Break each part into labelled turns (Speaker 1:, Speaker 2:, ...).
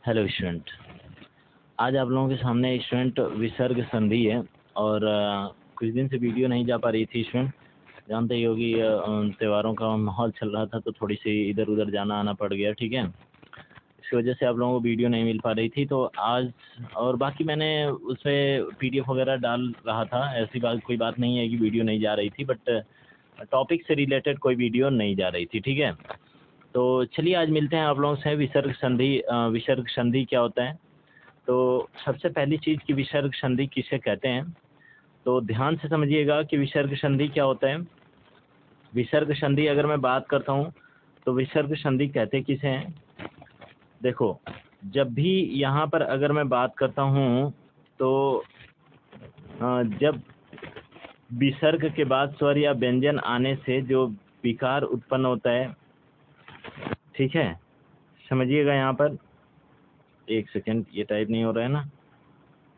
Speaker 1: Hello student. आज आप लोगों के सामने स्टूडेंट विसर्ग संधि है और कुछ दिन से वीडियो नहीं जा पा रही थी स्टूडेंट। जानते ही होगी त्योहारों का माहौल चल रहा था तो थोड़ी सी इधर उधर जाना आना पड़ गया, ठीक है। इसकी वजह से आप लोगों को वीडियो नहीं मिल पा रही थी। तो आज और बाकी मैंने उसमें PDF वगैरह डाल रहा था, ऐसी बात कोई बात नहीं है कि वीडियो नहीं जा रही थी, बट टॉपिक से रिलेटेड कोई वीडियो नहीं जा रही थी, ठीक है। तो चलिए आज मिलते हैं आप लोगों से विसर्ग संधि। विसर्ग संधि क्या होता है? तो सबसे पहली चीज़ कि विसर्ग संधि किसे कहते हैं, तो ध्यान से समझिएगा कि विसर्ग संधि क्या होता है। विसर्ग संधि अगर मैं बात करता हूँ तो विसर्ग संधि कहते किसे हैं? देखो, जब भी यहाँ पर अगर मैं बात करता हूँ तो जब विसर्ग के बाद स्वर या व्यंजन आने से जो विकार उत्पन्न होता है, ठीक है, समझिएगा। यहाँ पर एक सेकेंड, ये टाइप नहीं हो रहा है ना,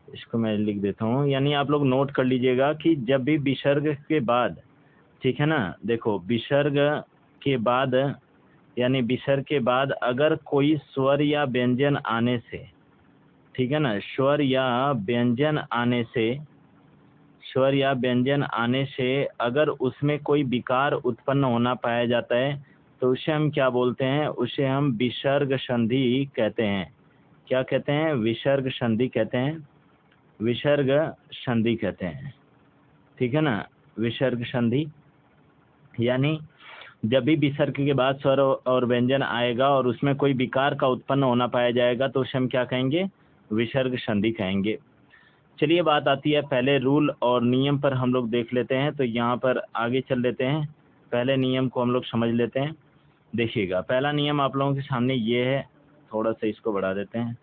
Speaker 1: इसको मैं लिख देता हूँ। यानी आप लोग नोट कर लीजिएगा कि जब भी विसर्ग के बाद, ठीक है ना, देखो विसर्ग के बाद यानी विसर्ग के बाद अगर कोई स्वर या व्यंजन आने से, ठीक है ना, स्वर या व्यंजन आने से अगर उसमें कोई विकार उत्पन्न होना पाया जाता है तो उसे हम क्या बोलते हैं? उसे हम विसर्ग संधि कहते हैं। क्या कहते हैं? विसर्ग संधि कहते हैं। विसर्ग संधि कहते हैं, ठीक है ना। विसर्ग संधि यानी जब भी विसर्ग के बाद स्वर और व्यंजन आएगा और उसमें कोई विकार का उत्पन्न होना पाया जाएगा तो उसे हम क्या कहेंगे? विसर्ग संधि कहेंगे। चलिए बात आती है पहले रूल और नियम पर, हम लोग देख लेते हैं। तो यहाँ पर आगे चल लेते हैं, पहले नियम को हम लोग समझ लेते हैं। देखिएगा, पहला नियम आप लोगों के सामने ये है, थोड़ा सा इसको बढ़ा देते हैं,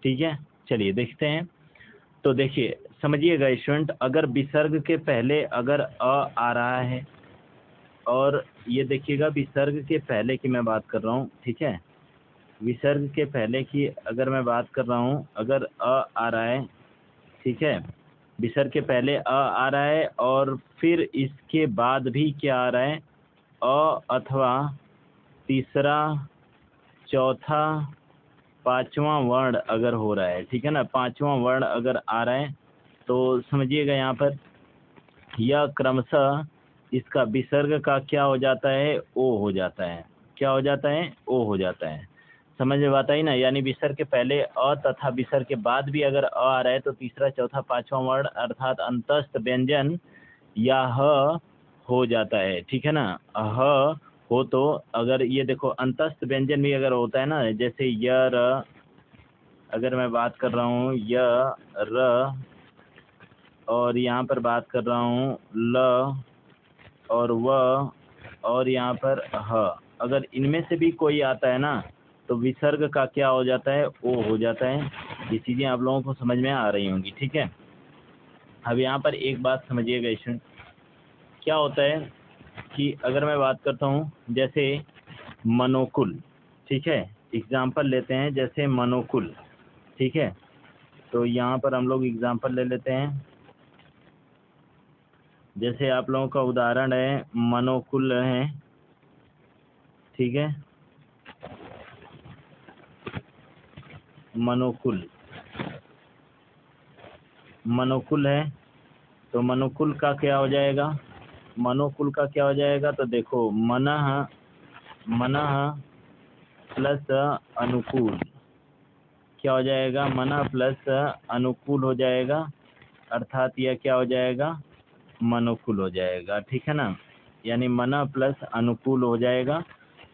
Speaker 1: ठीक है। चलिए देखते हैं। तो देखिए समझिएगा स्टूडेंट, अगर विसर्ग के पहले अगर अ आ रहा है, और ये देखिएगा विसर्ग के पहले की मैं बात कर रहा हूँ, ठीक है। विसर्ग के पहले की अगर मैं बात कर रहा हूँ, अगर अ आ रहा है, ठीक है, विसर्ग के पहले अ आ रहा है और फिर इसके बाद भी क्या आ रहा है? अ अथवा तीसरा, चौथा, पांचवा वर्ण अगर हो रहा है, ठीक है ना, पांचवा वर्ण अगर आ रहा है तो समझिएगा यहाँ पर यह क्रमशः इसका विसर्ग का क्या हो जाता है? ओ हो जाता है। क्या हो जाता है? ओ हो जाता है। समझ में बात आई ना। यानी विसर्ग के पहले अ तथा विसर्ग के बाद भी अगर अ आ रहा है तो तीसरा, चौथा, पांचवा वर्ण अर्थात अंतस्थ व्यंजन या ह हो जाता है, ठीक है ना। ह हो तो अगर ये देखो अंतस्थ व्यंजन भी अगर होता है ना, जैसे य र, अगर मैं बात कर रहा हूँ य र, और यहाँ पर बात कर रहा हूँ ल और व, और यहाँ पर ह, अगर इनमें से भी कोई आता है ना तो विसर्ग का क्या हो जाता है? ओ हो जाता है। ये चीज़ें आप लोगों को समझ में आ रही होंगी, ठीक है। अब यहाँ पर एक बात समझिएगा स्टूडेंट, क्या होता है कि अगर मैं बात करता हूँ जैसे मनोकुल, ठीक है, एग्जाम्पल लेते हैं जैसे मनोकुल, ठीक है। तो यहाँ पर हम लोग एग्जाम्पल ले लेते हैं, जैसे आप लोगों का उदाहरण है मनोकुल है, ठीक है, मनोकुल है। तो मनोकुल का क्या हो जाएगा? मनोकुल का क्या हो जाएगा? तो देखो मनः प्लस अनुकूल, क्या हो जाएगा? मनः प्लस अनुकूल हो जाएगा, अर्थात यह क्या हो जाएगा? मनोकुल हो जाएगा, ठीक है ना। यानी मनः प्लस अनुकूल हो जाएगा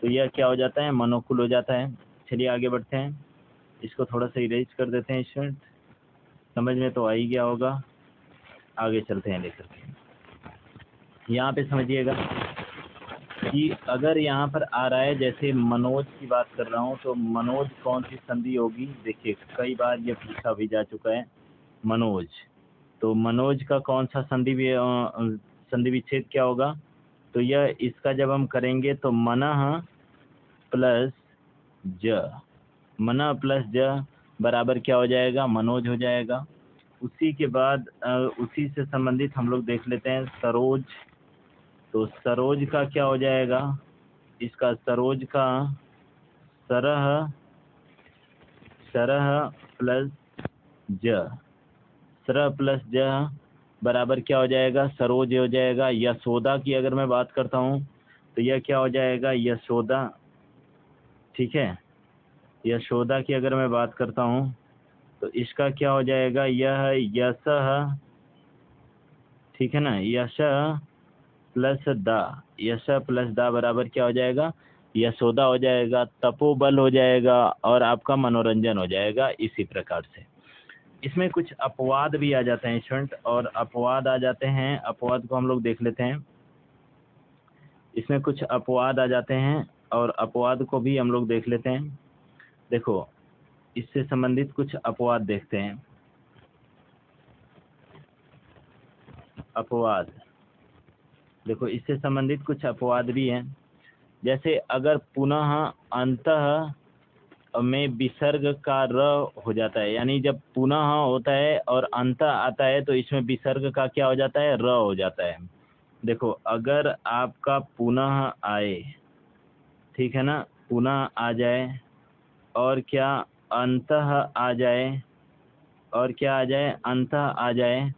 Speaker 1: तो यह क्या हो जाता है? मनोकुल हो जाता है। चलिए आगे बढ़ते हैं, इसको थोड़ा सा इरेज कर देते हैं स्टूडेंट, समझ में तो आ ही गया होगा। आगे चलते हैं लेकर के, यहाँ पे समझिएगा कि अगर यहाँ पर आ रहा है, जैसे मनोज की बात कर रहा हूँ, तो मनोज कौन सी संधि होगी? देखिए कई बार ये पूछा भी जा चुका है मनोज। तो मनोज का कौन सा संधि विच्छेद क्या होगा? तो यह इसका जब हम करेंगे तो मनः प्लस ज, मनः प्लस ज बराबर क्या हो जाएगा? मनोज हो जाएगा। उसी के बाद उसी से संबंधित हम लोग देख लेते हैं सरोज। तो सरोज का क्या हो जाएगा? इसका सरोज का सरह सरह प्लस ज, सरह प्लस ज बराबर क्या हो जाएगा, सरोज हो जाएगा। यशोदा की अगर मैं बात करता हूँ तो यह क्या हो जाएगा, यशोदा। ठीक है, यशोदा की अगर मैं बात करता हूँ तो इसका क्या हो जाएगा, यह यशः। ठीक है ना, यश प्लस दा, यश प्लस दा बराबर क्या हो जाएगा, यशोदा हो जाएगा। तपोबल हो जाएगा और आपका मनोरंजन हो जाएगा। इसी प्रकार से इसमें कुछ अपवाद भी आ जाते हैं स्टूडेंट, और अपवाद आ जाते हैं, अपवाद को हम लोग देख लेते हैं। इसमें कुछ अपवाद आ जाते हैं और अपवाद को भी हम लोग देख लेते हैं। देखो, इससे संबंधित कुछ अपवाद देखते हैं। अपवाद, देखो इससे संबंधित कुछ अपवाद भी हैं। जैसे अगर पुनः अंतः में विसर्ग का र हो जाता है, यानी जब पुनः होता है और अंत आता है तो इसमें विसर्ग का क्या हो जाता है, र हो जाता है। देखो, अगर आपका पुनः आए, ठीक है ना, पुनः आ जाए और क्या अंतः आ जाए, और क्या आ जाए, अंतः आ जाए,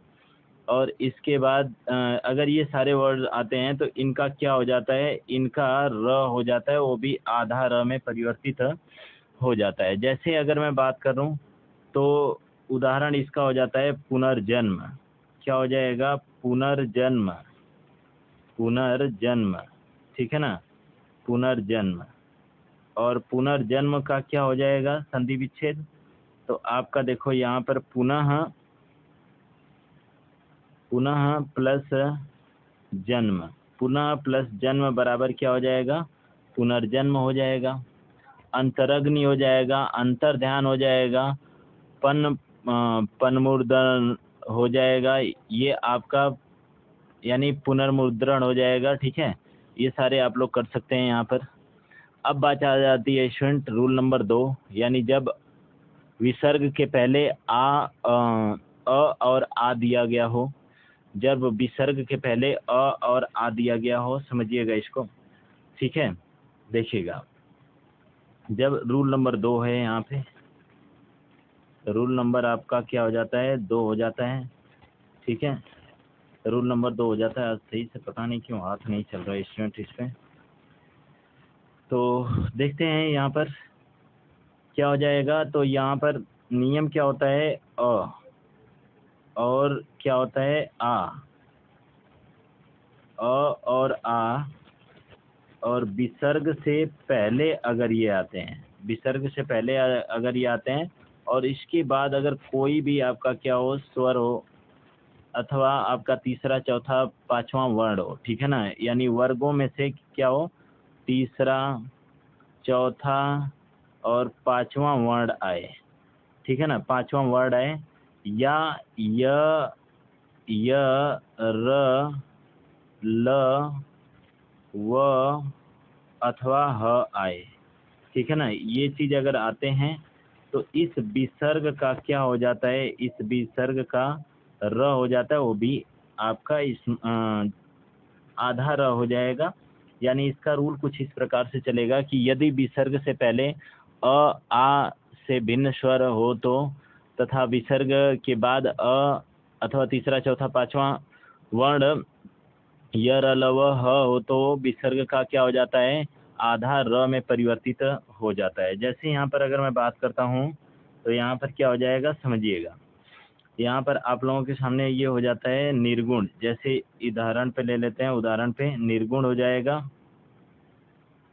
Speaker 1: और इसके बाद अगर ये सारे वर्ड आते हैं तो इनका क्या हो जाता है, इनका र हो जाता है, वो भी आधा र में परिवर्तित हो जाता है। जैसे अगर मैं बात करूं तो उदाहरण इसका हो जाता है पुनर्जन्म। क्या हो जाएगा, पुनर्जन्म, पुनर्जन्म। ठीक है ना, पुनर्जन्म। और पुनर्जन्म का क्या हो जाएगा, संधि विच्छेद। तो आपका देखो यहाँ पर पुनः, पुनः प्लस जन्म, पुनः प्लस जन्म बराबर क्या हो जाएगा, पुनर्जन्म हो जाएगा। अंतरग्नि हो जाएगा, अंतर ध्यान हो जाएगा, पनमुद्रण हो जाएगा, ये आपका यानी पुनर्मुद्रण हो जाएगा। ठीक है, ये सारे आप लोग कर सकते हैं यहाँ पर। अब बात आ जाती है स्टूडेंट रूल नंबर 2, यानी जब विसर्ग के पहले अ और आ दिया गया हो, जब विसर्ग के पहले अ और आ दिया गया हो, समझिएगा इसको। ठीक है, देखिएगा, जब रूल नंबर 2 है यहाँ पे, रूल नंबर आपका क्या हो जाता है, 2 हो जाता है। ठीक है, रूल नंबर 2 हो जाता है। आज सही से पता नहीं क्यों हाथ नहीं चल रहा है स्टूडेंट इस पे। तो देखते हैं यहाँ पर क्या हो जाएगा। तो यहाँ पर नियम क्या होता है, अ, और क्या होता है, आ, अ और आ, और विसर्ग से पहले अगर ये आते हैं, विसर्ग से पहले अगर ये आते हैं, और इसके बाद अगर कोई भी आपका क्या हो, स्वर हो, अथवा आपका तीसरा चौथा पांचवा वर्ण हो। ठीक है ना, यानी वर्गों में से क्या हो, तीसरा चौथा और पांचवा वर्ण आए। ठीक है ना, पांचवा वर्ण आए, या य र ल व अथवा ह आए। ठीक है ना, ये चीज अगर आते हैं तो इस विसर्ग का क्या हो जाता है, इस विसर्ग का र हो जाता है, वो भी आपका इस आधा र हो जाएगा। यानी इसका रूल कुछ इस प्रकार से चलेगा कि यदि विसर्ग से पहले अ आ से भिन्न स्वर हो तो, तथा विसर्ग के बाद अ अथवा तीसरा चौथा पांचवा वर्ण य र ल व ह हो तो विसर्ग का क्या हो जाता है, आधा र में परिवर्तित हो जाता है। जैसे यहाँ पर अगर मैं बात करता हूँ तो यहाँ पर क्या हो जाएगा, समझिएगा। यहाँ पर आप लोगों के सामने ये हो जाता है निर्गुण। जैसे उदाहरण पे ले लेते हैं, उदाहरण पे निर्गुण हो जाएगा।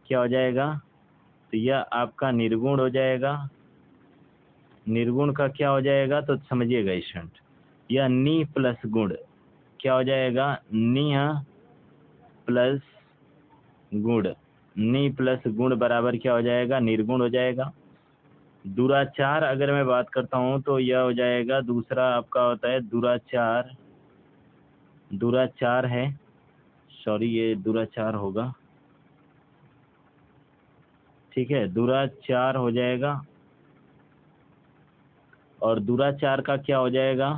Speaker 1: क्या हो जाएगा, तो यह आपका निर्गुण हो जाएगा। निर्गुण का क्या हो जाएगा, तो समझिएगा स्टूडेंट, यह नी प्लस गुण क्या हो जाएगा, निह प्लस गुण, नी प्लस गुण बराबर क्या हो जाएगा, निर्गुण हो जाएगा। दुराचार अगर मैं बात करता हूँ तो यह हो जाएगा, दूसरा आपका होता है दुराचार, दुराचार है, सॉरी ये दुराचार होगा। ठीक है, दुराचार हो जाएगा। और दुराचार का क्या हो जाएगा,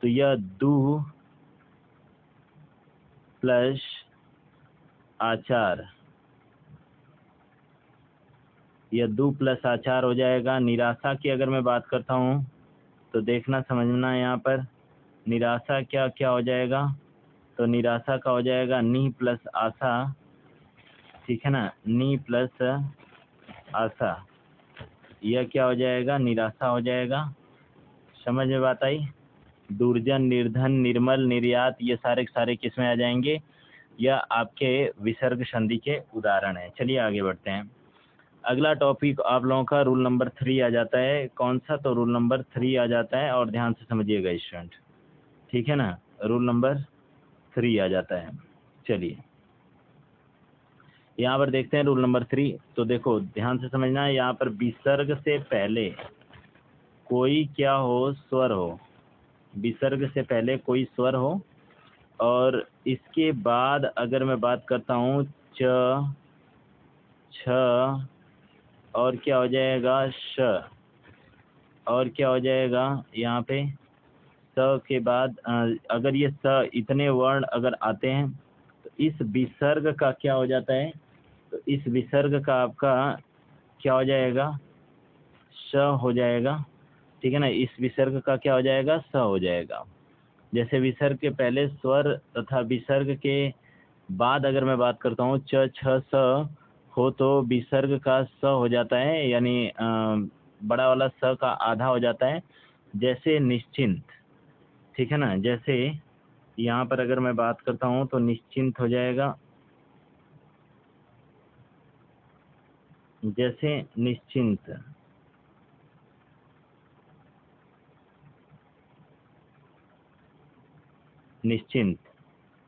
Speaker 1: तो यह दु प्लस आचार, यह दू प्लस आचार हो जाएगा। निराशा की अगर मैं बात करता हूँ तो देखना समझना यहाँ पर निराशा क्या क्या हो जाएगा। तो निराशा का हो जाएगा नी प्लस आशा, ठीक है ना, नी प्लस आशा, यह क्या हो जाएगा, निराशा हो जाएगा। समझ में बात आई। दुर्जन, निर्धन, निर्मल, निर्यात, ये सारे सारे किसमें आ जाएंगे, यह आपके विसर्ग संधि के उदाहरण है। चलिए आगे बढ़ते हैं। अगला टॉपिक आप लोगों का रूल नंबर 3 आ जाता है। कौन सा, तो रूल नंबर 3 आ जाता है, और ध्यान से समझिएगा स्टूडेंट, ठीक है ना। रूल नंबर 3 आ जाता है। चलिए यहाँ पर देखते हैं रूल नंबर 3। तो देखो ध्यान से समझना है, यहाँ पर विसर्ग से पहले कोई क्या हो, स्वर हो, विसर्ग से पहले कोई स्वर हो, और इसके बाद अगर मैं बात करता हूँ च, छ, और क्या हो जाएगा श, और क्या हो जाएगा यहाँ पे स के बाद अगर ये स इतने वर्ण अगर आते हैं तो इस विसर्ग का क्या हो जाता है, तो इस विसर्ग का आपका क्या हो जाएगा, स हो जाएगा, ठीक है ना। इस विसर्ग का क्या हो जाएगा, स हो जाएगा। जैसे विसर्ग के पहले स्वर तथा विसर्ग के बाद अगर मैं बात करता हूँ च, छ, स हो, तो विसर्ग का स हो जाता है, यानी बड़ा वाला स का आधा हो जाता है। जैसे निश्चिंत, ठीक है ना, जैसे यहाँ पर अगर मैं बात करता हूँ तो निश्चिंत हो जाएगा, जैसे निश्चिंत, निश्चिंत।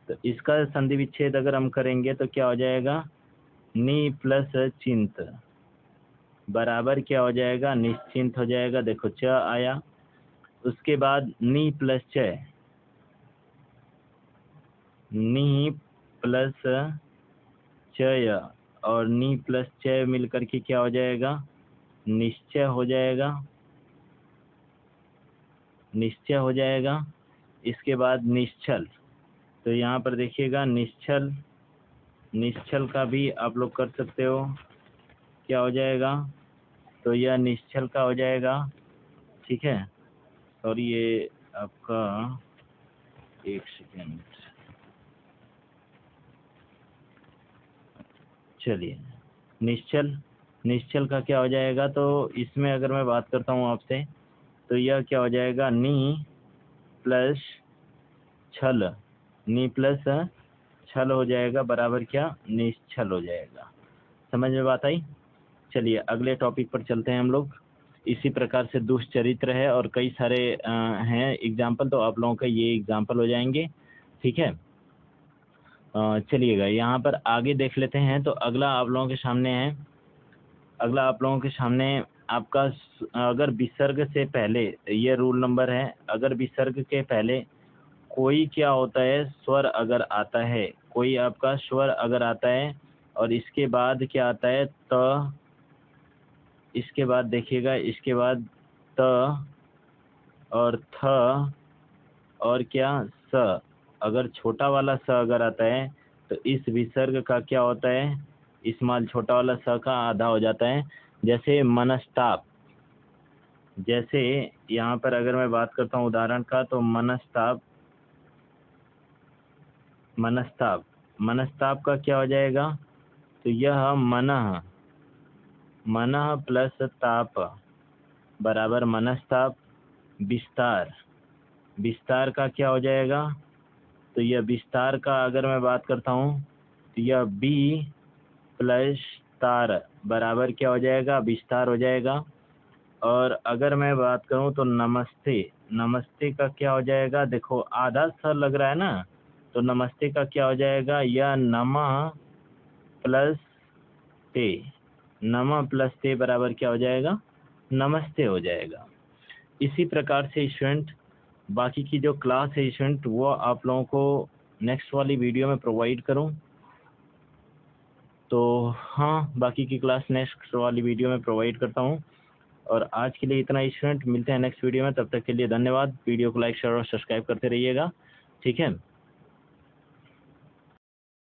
Speaker 1: तो इसका संधि विच्छेद अगर हम करेंगे तो क्या हो जाएगा, नी प्लस चिंत बराबर क्या हो जाएगा, निश्चिंत हो जाएगा। देखो च आया, उसके बाद नी प्लस च, नी प्लस चय, और नी प्लस चय मिल करके क्या हो जाएगा, निश्चय हो जाएगा, निश्चय हो जाएगा। इसके बाद निश्चल, तो यहाँ पर देखिएगा निश्चल, निश्चल का भी आप लोग कर सकते हो, क्या हो जाएगा, तो यह निश्चल का हो जाएगा, ठीक है। और ये आपका एक सेकेंड, चलिए निश्चल, निश्चल का क्या हो जाएगा, तो इसमें अगर मैं बात करता हूँ आपसे तो यह क्या हो जाएगा, नी प्लस छल, नी प्लस छल हो जाएगा बराबर क्या, निश्चल हो जाएगा। समझ में बात आई। चलिए अगले टॉपिक पर चलते हैं हम लोग। इसी प्रकार से दुष्चरित्र है और कई सारे हैं एग्जाम्पल, तो आप लोगों का ये एग्जाम्पल हो जाएंगे, ठीक है। चलिएगा यहाँ पर आगे देख लेते हैं। तो अगला आप लोगों के सामने है, अगला आप लोगों के सामने आपका अगर विसर्ग से पहले, ये रूल नंबर है, अगर विसर्ग के पहले कोई क्या होता है, स्वर अगर आता है, कोई आपका स्वर अगर आता है, और इसके बाद क्या आता है त, इसके बाद देखिएगा, इसके बाद त और थ और क्या स, अगर छोटा वाला स अगर आता है तो इस विसर्ग का क्या होता है, इस्माल छोटा वाला स का आधा हो जाता है। जैसे मनस्ताप, जैसे यहाँ पर अगर मैं बात करता हूँ उदाहरण का, तो मनस्ताप, मनस्ताप, मनस्ताप का क्या हो जाएगा, तो यह मनः, मनः प्लस ताप बराबर मनस्ताप। विस्तार, विस्तार का क्या हो जाएगा, तो यह विस्तार का अगर मैं बात करता हूँ तो यह बी प्लस तार बराबर क्या हो जाएगा, विस्तार हो जाएगा। और अगर मैं बात करूँ तो नमस्ते, नमस्ते का क्या हो जाएगा, देखो आधा सा लग रहा है ना, तो नमस्ते का क्या हो जाएगा, यह नमः प्लस ते, नमः प्लस ते बराबर क्या हो जाएगा, नमस्ते हो जाएगा। इसी प्रकार से स्टूडेंट बाकी की जो क्लास है स्टूडेंट वो आप लोगों को नेक्स्ट वाली वीडियो में प्रोवाइड करूं, तो हाँ बाकी की क्लास नेक्स्ट वाली वीडियो में प्रोवाइड करता हूं। और आज के लिए इतना स्टूडेंट, मिलते हैं नेक्स्ट वीडियो में, तब तक के लिए धन्यवाद। वीडियो को लाइक शेयर और सब्सक्राइब करते रहिएगा, ठीक है।